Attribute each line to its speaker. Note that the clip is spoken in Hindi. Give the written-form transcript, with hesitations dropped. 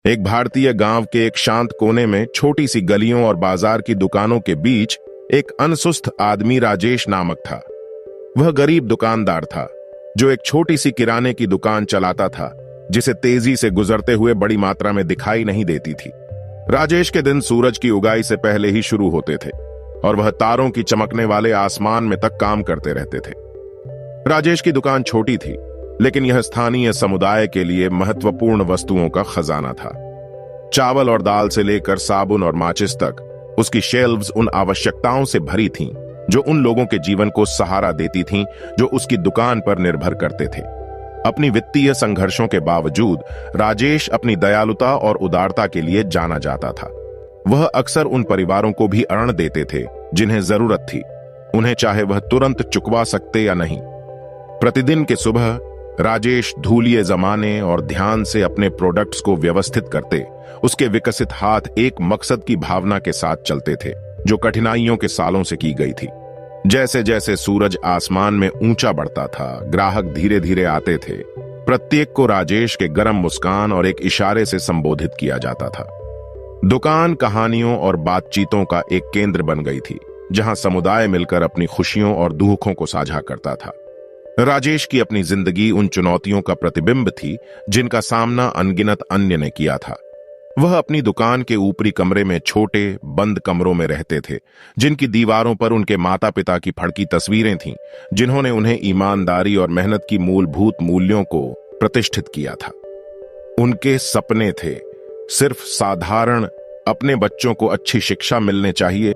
Speaker 1: एक भारतीय गांव के एक शांत कोने में छोटी सी गलियों और बाजार की दुकानों के बीच एक अनसुस्त आदमी राजेश नामक था। वह गरीब दुकानदार था जो एक छोटी सी किराने की दुकान चलाता था, जिसे तेजी से गुजरते हुए बड़ी मात्रा में दिखाई नहीं देती थी। राजेश के दिन सूरज की उगाई से पहले ही शुरू होते थे और वह तारों की चमकने वाले आसमान में तक काम करते रहते थे। राजेश की दुकान छोटी थी, लेकिन यह स्थानीय समुदाय के लिए महत्वपूर्ण वस्तुओं का खजाना था। चावल और दाल से लेकर साबुन और माचिस तक उसकी शेल्व्स उन आवश्यकताओं से भरी थीं जो उन लोगों के जीवन को सहारा देती थीं जो उसकी दुकान पर निर्भर करते थे। अपनी वित्तीय संघर्षों के बावजूद राजेश अपनी दयालुता और उदारता के लिए जाना जाता था। वह अक्सर उन परिवारों को भी अन्न देते थे जिन्हें जरूरत थी, उन्हें चाहे वह तुरंत चुकवा सकते या नहीं। प्रतिदिन के सुबह राजेश धूलिए जमाने और ध्यान से अपने प्रोडक्ट्स को व्यवस्थित करते, उसके विकसित हाथ एक मकसद की भावना के साथ चलते थे जो कठिनाइयों के सालों से की गई थी। जैसे जैसे सूरज आसमान में ऊंचा बढ़ता था, ग्राहक धीरे धीरे आते थे। प्रत्येक को राजेश के गर्म मुस्कान और एक इशारे से संबोधित किया जाता था। दुकान कहानियों और बातचीतों का एक केंद्र बन गई थी, जहां समुदाय मिलकर अपनी खुशियों और दुखों को साझा करता था। राजेश की अपनी जिंदगी उन चुनौतियों का प्रतिबिंब थी जिनका सामना अनगिनत अन्य ने किया था। वह अपनी दुकान के ऊपरी कमरे में छोटे बंद कमरों में रहते थे, जिनकी दीवारों पर उनके माता पिता की फड़की तस्वीरें थीं, जिन्होंने उन्हें ईमानदारी और मेहनत की मूलभूत मूल्यों को प्रतिष्ठित किया था। उनके सपने थे सिर्फ साधारण, अपने बच्चों को अच्छी शिक्षा मिलने चाहिए